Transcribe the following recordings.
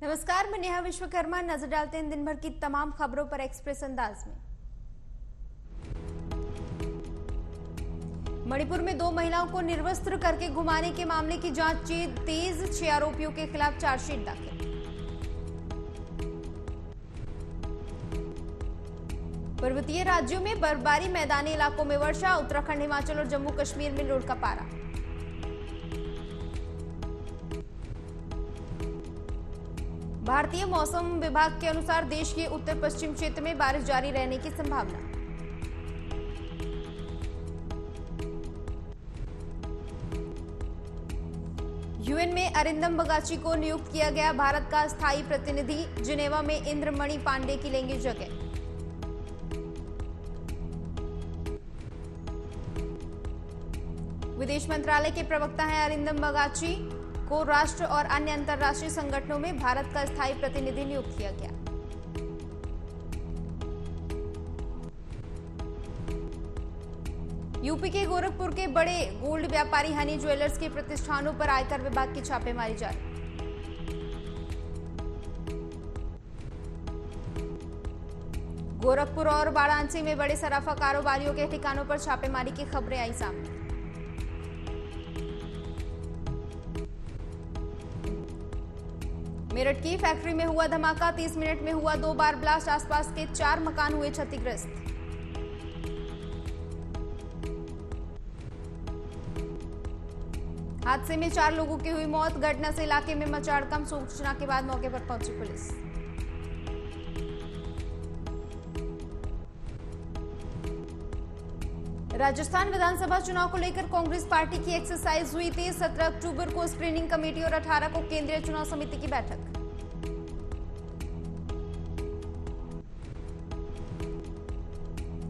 नमस्कार, मैं नेहा विश्वकर्मा। नजर डालते हैं दिन भर की तमाम खबरों पर एक्सप्रेस अंदाज में। मणिपुर में 2 महिलाओं को निर्वस्त्र करके घुमाने के मामले की जांच तेज, 6 आरोपियों के खिलाफ चार्जशीट दाखिल। पर्वतीय राज्यों में बर्फबारी, मैदानी इलाकों में वर्षा, उत्तराखंड, हिमाचल और जम्मू कश्मीर में लूट का पारा। भारतीय मौसम विभाग के अनुसार देश के उत्तर पश्चिम क्षेत्र में बारिश जारी रहने की संभावना। यूएन में अरिंदम बगाची को नियुक्त किया गया भारत का स्थायी प्रतिनिधि। जिनेवा में इंद्रमणि पांडे की लेंगे जगह। विदेश मंत्रालय के प्रवक्ता हैं अरिंदम बगाची को राष्ट्र और अन्य अंतर्राष्ट्रीय संगठनों में भारत का स्थायी प्रतिनिधि नियुक्त किया गया। यूपी के गोरखपुर के बड़े गोल्ड व्यापारी हनी ज्वेलर्स के प्रतिष्ठानों पर आयकर विभाग की छापेमारी जारी। गोरखपुर और वाराणसी में बड़े सराफा कारोबारियों के ठिकानों पर छापेमारी की खबरें आई सामने। मेरठ की फैक्ट्री में हुआ धमाका, 30 मिनट में हुआ 2 बार ब्लास्ट। आसपास के 4 मकान हुए क्षतिग्रस्त। हादसे में 4 लोगों की हुई मौत। घटना से इलाके में मचा हड़कंप। सूचना के बाद मौके पर पहुंची पुलिस। राजस्थान विधानसभा चुनाव को लेकर कांग्रेस पार्टी की एक्सरसाइज हुई थी। 17 अक्टूबर को स्क्रीनिंग कमेटी और 18 को केंद्रीय चुनाव समिति की बैठक।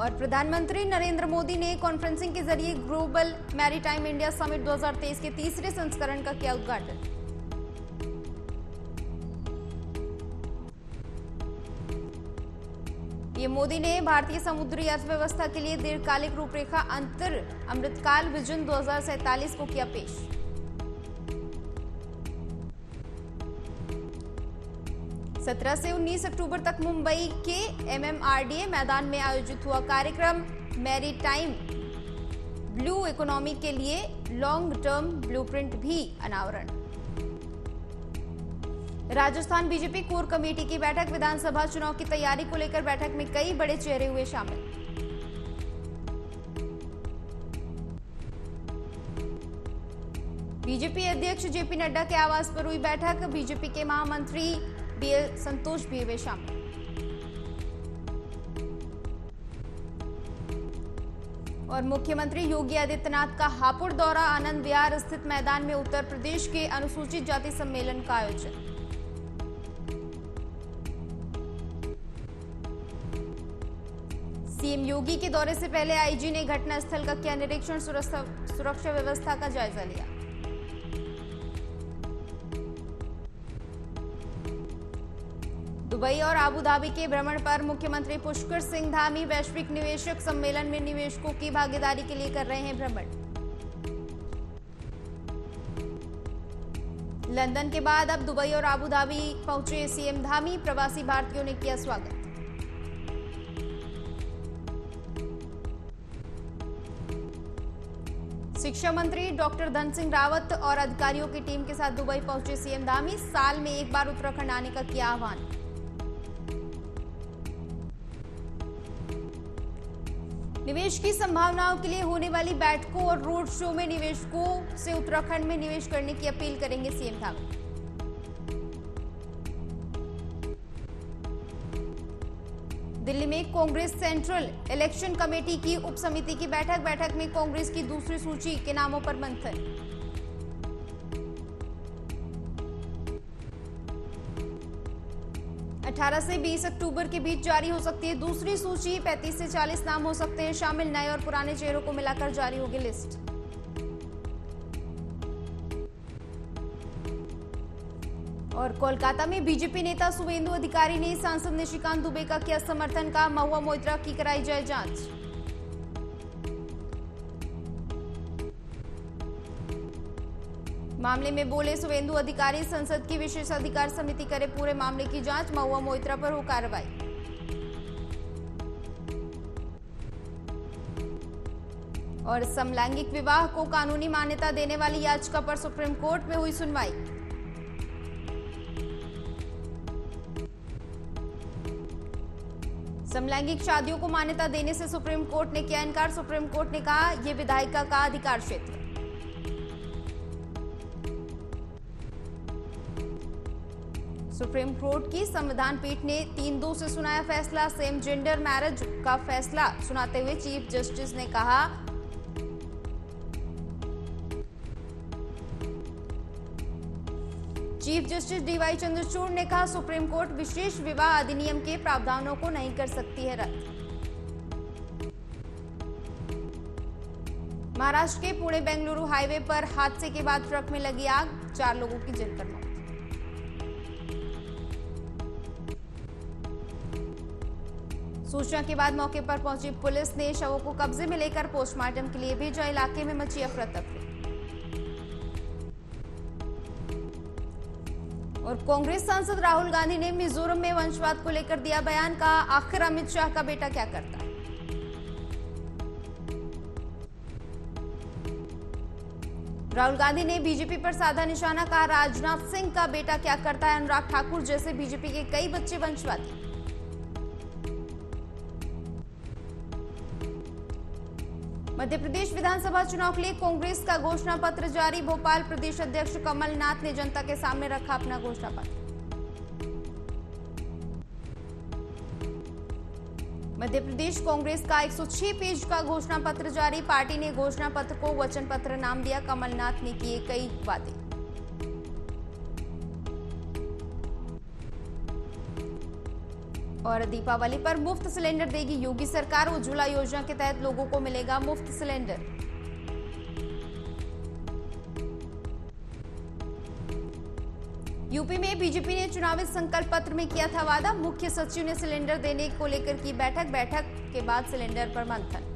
और प्रधानमंत्री नरेंद्र मोदी ने कॉन्फ्रेंसिंग के जरिए ग्लोबल मैरीटाइम इंडिया समिट 2023 के तीसरे संस्करण का किया उद्घाटन। पीएम मोदी ने भारतीय समुद्री अर्थव्यवस्था के लिए दीर्घकालिक रूपरेखा अंतर अमृतकाल विजन 2047 को किया पेश। सत्रह से 19 अक्टूबर तक मुंबई के एमएमआरडीए मैदान में आयोजित हुआ कार्यक्रम। मैरीटाइम ब्लू इकोनॉमी के लिए लॉन्ग टर्म ब्लूप्रिंट भी अनावरण। राजस्थान बीजेपी कोर कमेटी की बैठक। विधानसभा चुनाव की तैयारी को लेकर बैठक में कई बड़े चेहरे हुए शामिल। बीजेपी अध्यक्ष जेपी नड्डा के आवास पर हुई बैठक। बीजेपी के महामंत्री बीएल संतोष भी हुए शामिल। और मुख्यमंत्री योगी आदित्यनाथ का हापुड़ दौरा। आनंद विहार स्थित मैदान में उत्तर प्रदेश के अनुसूचित जाति सम्मेलन का आयोजन। सीएम योगी के दौरे से पहले आईजी ने घटनास्थल का किया निरीक्षण। सुरक्षा व्यवस्था का जायजा लिया। दुबई और आबू धाबी के भ्रमण पर मुख्यमंत्री पुष्कर सिंह धामी। वैश्विक निवेशक सम्मेलन में निवेशकों की भागीदारी के लिए कर रहे हैं भ्रमण। लंदन के बाद अब दुबई और आबू धाबी पहुंचे सीएम धामी। प्रवासी भारतीयों ने किया स्वागत। शिक्षा मंत्री डॉक्टर धन सिंह रावत और अधिकारियों की टीम के साथ दुबई पहुंचे सीएम धामी। साल में एक बार उत्तराखंड आने का किया आह्वान। निवेश की संभावनाओं के लिए होने वाली बैठकों और रोड शो में निवेशकों से उत्तराखंड में निवेश करने की अपील करेंगे सीएम धामी। दिल्ली में कांग्रेस सेंट्रल इलेक्शन कमेटी की उप समिति की बैठक में कांग्रेस की दूसरी सूची के नामों पर मंथन। अठारह से 20 अक्टूबर के बीच जारी हो सकती है दूसरी सूची। 35 से 40 नाम हो सकते हैं शामिल। नए और पुराने चेहरों को मिलाकर जारी होगी लिस्ट। और कोलकाता में बीजेपी नेता शुभेंदु अधिकारी ने सांसद निशिकांत दुबे का किया समर्थन। का महुआ मोइत्रा की कराई जाए जांच। मामले में बोले शुभेंदु अधिकारी, संसद की विशेष अधिकार समिति करे पूरे मामले की जांच, महुआ मोइत्रा पर हो कार्रवाई। और समलैंगिक विवाह को कानूनी मान्यता देने वाली याचिका पर सुप्रीम कोर्ट में हुई सुनवाई। समलैंगिक शादियों को मान्यता देने से सुप्रीम कोर्ट ने किया इनकार। सुप्रीम कोर्ट ने कहा यह विधायिका का अधिकार क्षेत्र। सुप्रीम कोर्ट की संविधान पीठ ने 3-2 से सुनाया फैसला। सेम जेंडर मैरिज का फैसला सुनाते हुए चीफ जस्टिस ने कहा चीफ जस्टिस डीवाई चंद्रचूड़ ने कहा सुप्रीम कोर्ट विशेष विवाह अधिनियम के प्रावधानों को नहीं कर सकती है रद्द। महाराष्ट्र के पुणे बेंगलुरु हाईवे पर हादसे के बाद ट्रक में लगी आग, 4 लोगों की जलकर मौत। सूचना के बाद मौके पर पहुंची पुलिस ने शवों को कब्जे में लेकर पोस्टमार्टम के लिए भेजा। इलाके में मची अफरा तफरी। और कांग्रेस सांसद राहुल गांधी ने मिजोरम में वंशवाद को लेकर दिया बयान। कहा आखिर अमित शाह का बेटा क्या करता है। राहुल गांधी ने बीजेपी पर साधा निशाना। कहा राजनाथ सिंह का बेटा क्या करता है। अनुराग ठाकुर जैसे बीजेपी के कई बच्चे वंशवादी। मध्य प्रदेश विधानसभा चुनाव के लिए कांग्रेस का घोषणा पत्र जारी। भोपाल प्रदेश अध्यक्ष कमलनाथ ने जनता के सामने रखा अपना घोषणा पत्र। मध्य प्रदेश कांग्रेस का 106 पेज का घोषणा पत्र जारी। पार्टी ने घोषणा पत्र को वचन पत्र नाम दिया। कमलनाथ ने किए कई वादे। और दीपावली पर मुफ्त सिलेंडर देगी योगी सरकार। उज्ज्वला योजना के तहत लोगों को मिलेगा मुफ्त सिलेंडर। यूपी में बीजेपी ने चुनावी संकल्प पत्र में किया था वादा। मुख्य सचिव ने सिलेंडर देने को लेकर की बैठक के बाद सिलेंडर पर मंथन।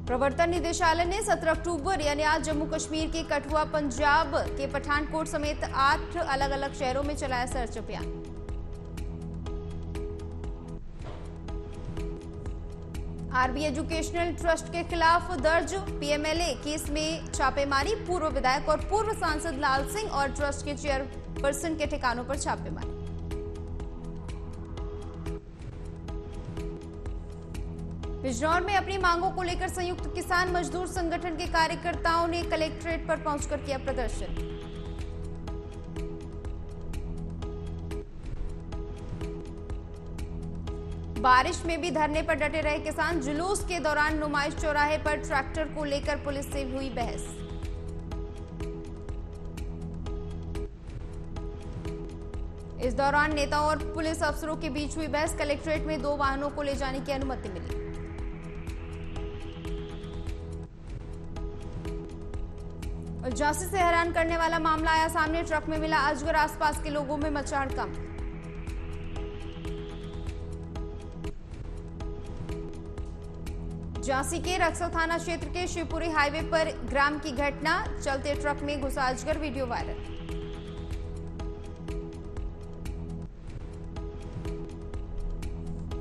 प्रवर्तन निदेशालय ने 17 अक्टूबर यानी आज जम्मू कश्मीर के कठुआ, पंजाब के पठानकोट समेत 8 अलग अलग शहरों में चलाया सर्च अभियान। आरबी एजुकेशनल ट्रस्ट के खिलाफ दर्ज पीएमएलए केस में छापेमारी। पूर्व विधायक और पूर्व सांसद लाल सिंह और ट्रस्ट के चेयरपर्सन के ठिकानों पर छापेमारी। बिजनौर में अपनी मांगों को लेकर संयुक्त किसान मजदूर संगठन के कार्यकर्ताओं ने कलेक्ट्रेट पर पहुंचकर किया प्रदर्शन। बारिश में भी धरने पर डटे रहे किसान। जुलूस के दौरान नुमाइश चौराहे पर ट्रैक्टर को लेकर पुलिस से हुई बहस। इस दौरान नेताओं और पुलिस अफसरों के बीच हुई बहस। कलेक्ट्रेट में 2 वाहनों को ले जाने की अनुमति मिली। झांसी से हैरान करने वाला मामला आया सामने। ट्रक में मिला अजगर। आसपास के लोगों में मचा हड़कंप। झांसी के रक्सौल थाना क्षेत्र के शिवपुरी हाईवे पर ग्राम की घटना। चलते ट्रक में घुसा अजगर, वीडियो वायरल।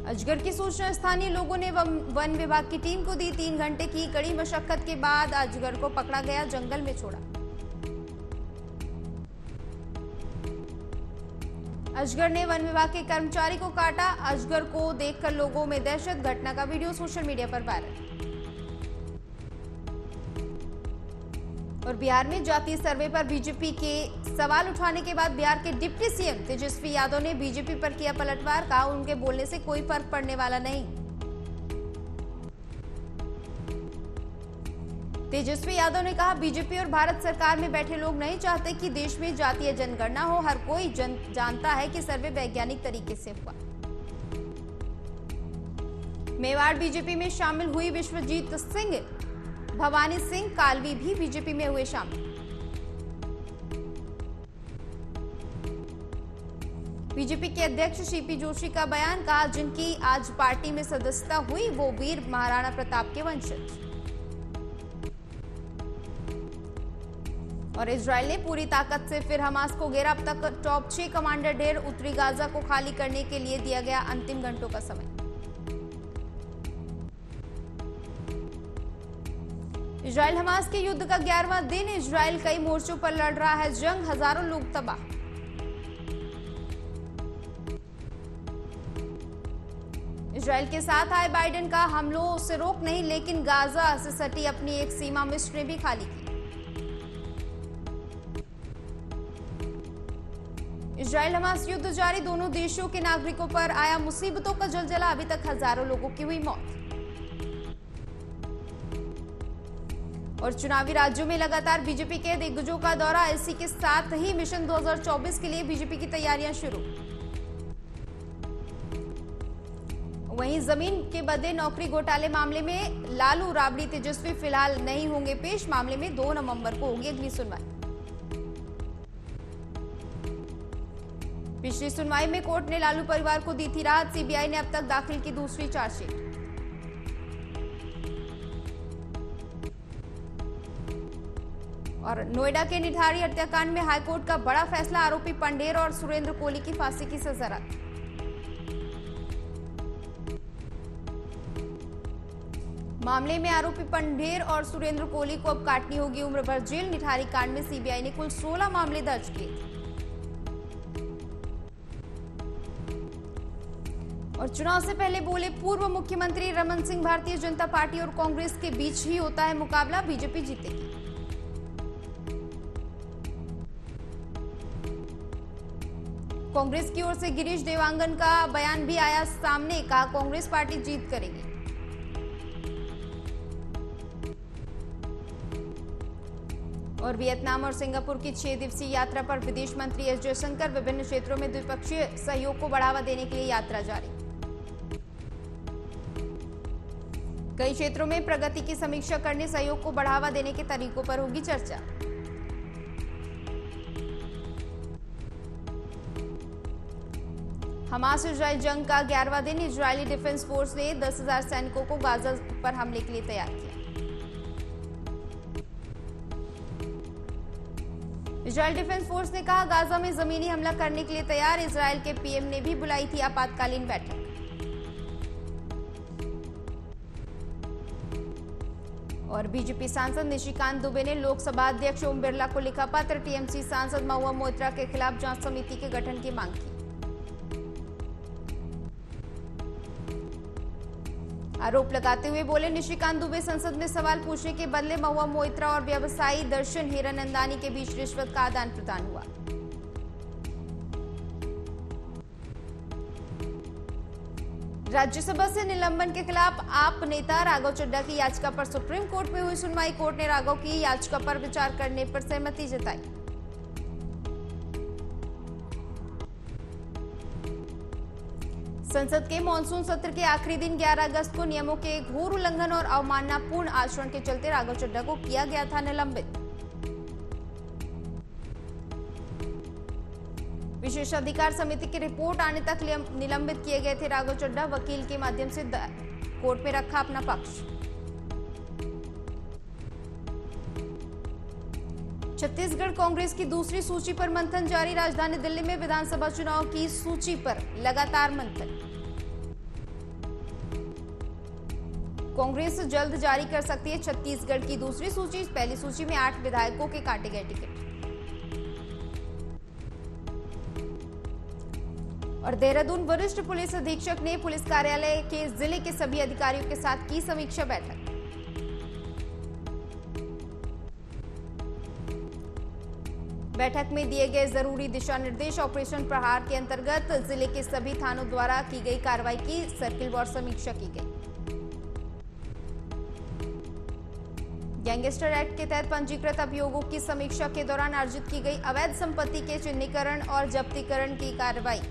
अजगर की सूचना स्थानीय लोगों ने वन विभाग की टीम को दी। 3 घंटे की कड़ी मशक्कत के बाद अजगर को पकड़ा गया, जंगल में छोड़ा। अजगर ने वन विभाग के कर्मचारी को काटा। अजगर को देखकर लोगों में दहशत। घटना का वीडियो सोशल मीडिया पर वायरल। और बिहार में जातीय सर्वे पर बीजेपी के सवाल उठाने के बाद बिहार के डिप्टी सीएम तेजस्वी यादव ने बीजेपी पर किया पलटवार। कहा उनके बोलने से कोई फर्क पड़ने वाला नहीं। तेजस्वी यादव ने कहा बीजेपी और भारत सरकार में बैठे लोग नहीं चाहते कि देश में जातीय जनगणना हो। हर कोई जानता है कि सर्वे वैज्ञानिक तरीके से हुआ। मेवाड़ बीजेपी में शामिल हुई विश्वजीत सिंह। भवानी सिंह कालवी भी बीजेपी में हुए शामिल। बीजेपी के अध्यक्ष सीपी जोशी का बयान, कहा जिनकी आज पार्टी में सदस्यता हुई वो वीर महाराणा प्रताप के वंशज। और इजरायल ने पूरी ताकत से फिर हमास को घेरा, अब तक टॉप 6 कमांडर ढेर उत्तरी गाजा को खाली करने के लिए दिया गया अंतिम घंटों का समय। इजरायल हमास के युद्ध का 11वां दिन, इजरायल कई मोर्चों पर लड़ रहा है जंग, हजारों लोग तबाह। इजरायल के साथ आए बाइडेन का, हमलों से रोक नहीं लेकिन गाजा से सटी अपनी एक सीमा मिस्र ने भी खाली की। इजरायल हमास युद्ध जारी, दोनों देशों के नागरिकों पर आया मुसीबतों का जलजला, अभी तक हजारों लोगों की हुई मौत। और चुनावी राज्यों में लगातार बीजेपी के दिग्गजों का दौरा, इसी के साथ ही मिशन 2024 के लिए बीजेपी की तैयारियां शुरू। वहीं जमीन के बदले नौकरी घोटाले मामले में लालू राबड़ी तेजस्वी फिलहाल नहीं होंगे पेश, मामले में 2 नवंबर को होगी अगली सुनवाई। पिछली सुनवाई में कोर्ट ने लालू परिवार को दी थी राहत, सीबीआई ने अब तक दाखिल की दूसरी चार्जशीट। और नोएडा के निठारी हत्याकांड में हाईकोर्ट का बड़ा फैसला, आरोपी पंडेर और सुरेंद्र कोहली की फांसी की सजा रद्द। मामले में आरोपी पंडेर और सुरेंद्र कोहली को अब काटनी होगी उम्र भर जेल। निठारी कांड में सीबीआई ने कुल 16 मामले दर्ज किए थे। और चुनाव से पहले बोले पूर्व मुख्यमंत्री रमन सिंह, भारतीय जनता पार्टी और कांग्रेस के बीच ही होता है मुकाबला, बीजेपी जीतेगी। कांग्रेस की ओर से गिरीश देवांगन का बयान भी आया सामने, कहा कांग्रेस पार्टी जीत करेगी। और वियतनाम और सिंगापुर की 6 दिवसीय यात्रा पर विदेश मंत्री एस जयशंकर, विभिन्न क्षेत्रों में द्विपक्षीय सहयोग को बढ़ावा देने के लिए यात्रा जारी। कई क्षेत्रों में प्रगति की समीक्षा करने, सहयोग को बढ़ावा देने के तरीकों पर होगी चर्चा। हमास इजरायल जंग का 11वां दिन, इजरायली डिफेंस फोर्स ने 10,000 सैनिकों को गाजा पर हमले के लिए तैयार किया। इजरायल डिफेंस फोर्स ने कहा गाजा में जमीनी हमला करने के लिए तैयार, इजरायल के पीएम ने भी बुलाई थी आपातकालीन बैठक। और बीजेपी सांसद निशिकांत दुबे ने लोकसभा अध्यक्ष ओम बिरला को लिखा पत्र, टीएमसी सांसद महुआ मोइत्रा के खिलाफ जांच समिति के गठन की मांग की। आरोप लगाते हुए बोले निशिकांत दुबे, संसद में सवाल पूछने के बदले महुआ मोइत्रा और व्यवसायी दर्शन हीरानंदानी के बीच रिश्वत का आदान प्रदान हुआ। राज्यसभा से निलंबन के खिलाफ आप नेता राघव चड्ढा की याचिका पर सुप्रीम कोर्ट में हुई सुनवाई, कोर्ट ने राघव की याचिका पर विचार करने पर सहमति जताई। संसद के मॉनसून सत्र के आखिरी दिन 11 अगस्त को नियमों के घोर उल्लंघन और अवमाननापूर्ण आचरण के चलते राघव चड्ढा को किया गया था निलंबित। विशेष अधिकार समिति की रिपोर्ट आने तक निलंबित किए गए थे राघव चड्ढा, वकील के माध्यम से कोर्ट में रखा अपना पक्ष। छत्तीसगढ़ कांग्रेस की दूसरी सूची पर मंथन जारी, राजधानी दिल्ली में विधानसभा चुनाव की सूची पर लगातार मंथन। कांग्रेस जल्द जारी कर सकती है छत्तीसगढ़ की दूसरी सूची, पहली सूची में 8 विधायकों के काटे गए टिकट। और देहरादून वरिष्ठ पुलिस अधीक्षक ने पुलिस कार्यालय के जिले के सभी अधिकारियों के साथ की समीक्षा बैठक। बैठक में दिए गए जरूरी दिशा निर्देश, ऑपरेशन प्रहार के अंतर्गत जिले के सभी थानों द्वारा की गई कार्रवाई की सर्किलवार समीक्षा की गई। गैंगस्टर एक्ट के तहत पंजीकृत अभियोगों की समीक्षा के दौरान अर्जित की गई अवैध संपत्ति के चिन्हीकरण और जब्तीकरण की कार्रवाई।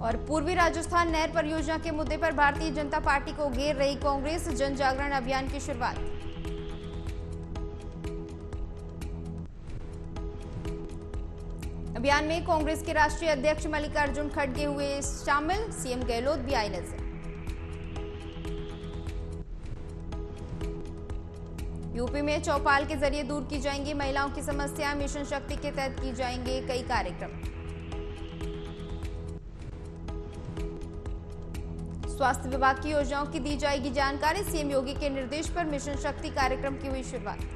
और पूर्वी राजस्थान नहर परियोजना के मुद्दे पर भारतीय जनता पार्टी को घेर रही कांग्रेस, जन जागरण अभियान की शुरुआत। अभियान में कांग्रेस के राष्ट्रीय अध्यक्ष मल्लिकार्जुन खड़गे हुए शामिल, सीएम गहलोत भी आए नजर। यूपी में चौपाल के जरिए दूर की जाएंगी महिलाओं की समस्या, मिशन शक्ति के तहत की जाएंगे कई कार्यक्रम। स्वास्थ्य विभाग की योजनाओं की दी जाएगी जानकारी, सीएम योगी के निर्देश पर मिशन शक्ति कार्यक्रम की हुई शुरुआत।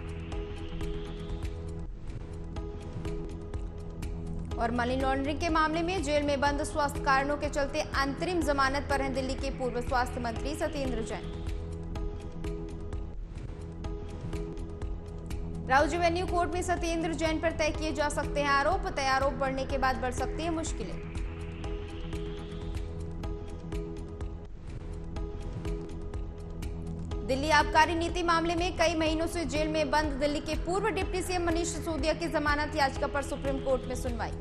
और मनी लॉन्ड्रिंग के मामले में जेल में बंद, स्वास्थ्य कारणों के चलते अंतरिम जमानत पर हैं दिल्ली के पूर्व स्वास्थ्य मंत्री सत्येंद्र जैन। राउजी वेन्यू कोर्ट में सत्येंद्र जैन पर तय किए जा सकते हैं आरोप, तय आरोप बढ़ने के बाद बढ़ सकती हैं मुश्किलें। दिल्ली आबकारी नीति मामले में कई महीनों से जेल में बंद दिल्ली के पूर्व डिप्टी सीएम मनीष सिसोदिया की जमानत याचिका पर सुप्रीम कोर्ट में सुनवाई।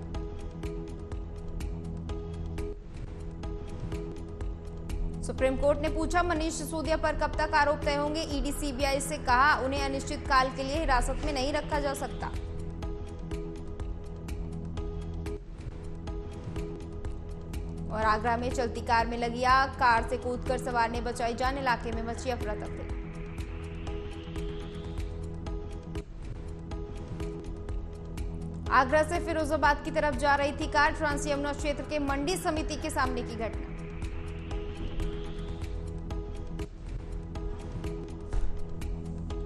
सुप्रीम कोर्ट ने पूछा, मनीष सिसोदिया पर कब तक आरोप तय होंगे। ईडी सीबीआई से कहा, उन्हें अनिश्चित काल के लिए हिरासत में नहीं रखा जा सकता। और आगरा में चलती कार में लगी आग, कार से कूदकर सवार ने बचाई जान, इलाके में मची अफरा तफरी। आगरा से फिरोजाबाद की तरफ जा रही थी कार, ट्रांस यमुना क्षेत्र के मंडी समिति के सामने की घटना।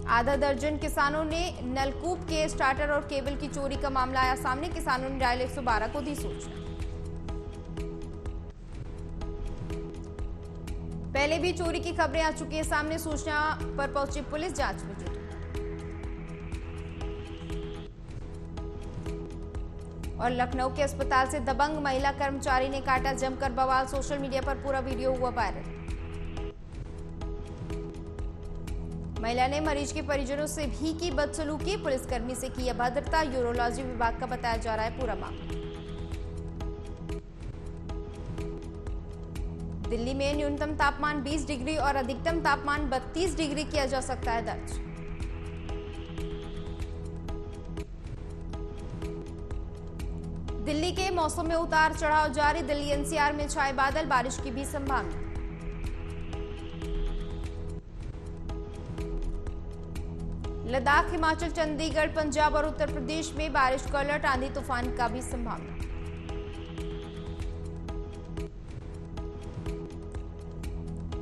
आधा दर्जन किसानों ने नलकूप के स्टार्टर और केबल की चोरी का मामला आया सामने, किसानों ने डायल 112 को दी सूचना। पहले भी चोरी की खबरें आ चुकी है सामने, सूचना पर पहुंची पुलिस जांच में जुटी। और लखनऊ के अस्पताल से दबंग महिला कर्मचारी ने काटा जमकर बवाल, सोशल मीडिया पर पूरा वीडियो हुआ वायरल। महिला ने मरीज के परिजनों से भी की बदसलूकी, पुलिसकर्मी से की अभद्रता, यूरोलॉजी विभाग का बताया जा रहा है पूरा मामला। दिल्ली में न्यूनतम तापमान 20 डिग्री और अधिकतम तापमान 32 डिग्री किया जा सकता है दर्ज। दिल्ली के मौसम में उतार चढ़ाव जारी, दिल्ली एनसीआर में छाए बादल, बारिश की भी संभावना। लद्दाख, हिमाचल, चंडीगढ़, पंजाब और उत्तर प्रदेश में बारिश का अलर्ट, आंधी तूफान का भी संभावना।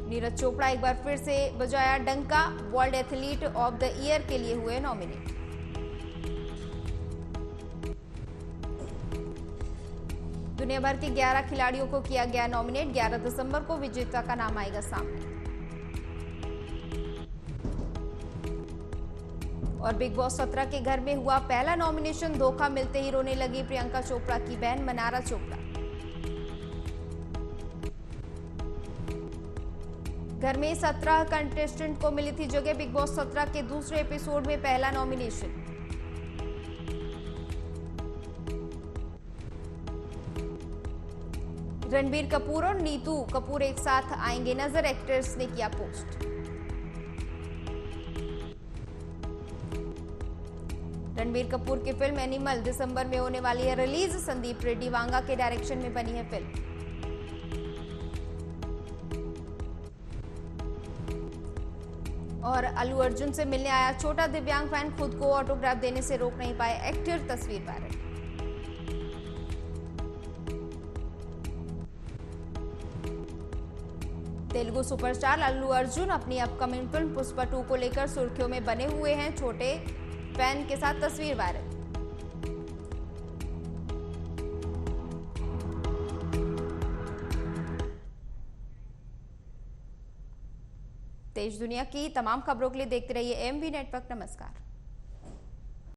नीरज चोपड़ा एक बार फिर से बजाया डंका, world athlete of the year के लिए हुए नॉमिनेट। दुनिया भर के 11 खिलाड़ियों को किया गया नॉमिनेट, 11 दिसंबर को विजेता का नाम आएगा सामने। और बिग बॉस 17 के घर में हुआ पहला नॉमिनेशन, धोखा मिलते ही रोने लगी प्रियंका चोपड़ा की बहन मनारा चोपड़ा। घर में 17 कंटेस्टेंट को मिली थी जगह, बिग बॉस 17 के दूसरे एपिसोड में पहला नॉमिनेशन। रणबीर कपूर और नीतू कपूर एक साथ आएंगे नजर, एक्टर्स ने किया पोस्ट। रणबीर कपूर की फिल्म एनिमल दिसंबर में होने वाली है रिलीज, संदीप रेड्डी वांगा के डायरेक्शन में बनी है फिल्म। और अल्लू अर्जुन से मिलने आया छोटा दिव्यांग फैन, खुद को ऑटोग्राफ देने से रोक नहीं पाए एक्टर, तस्वीर वायरल। तेलुगु सुपरस्टार अल्लू अर्जुन अपनी अपकमिंग फिल्म पुष्पा 2 को लेकर सुर्खियों में बने हुए हैं, छोटे फैन के साथ तस्वीर वायरल। देश दुनिया की तमाम खबरों के लिए देखते रहिए एमवी नेटवर्क। नमस्कार।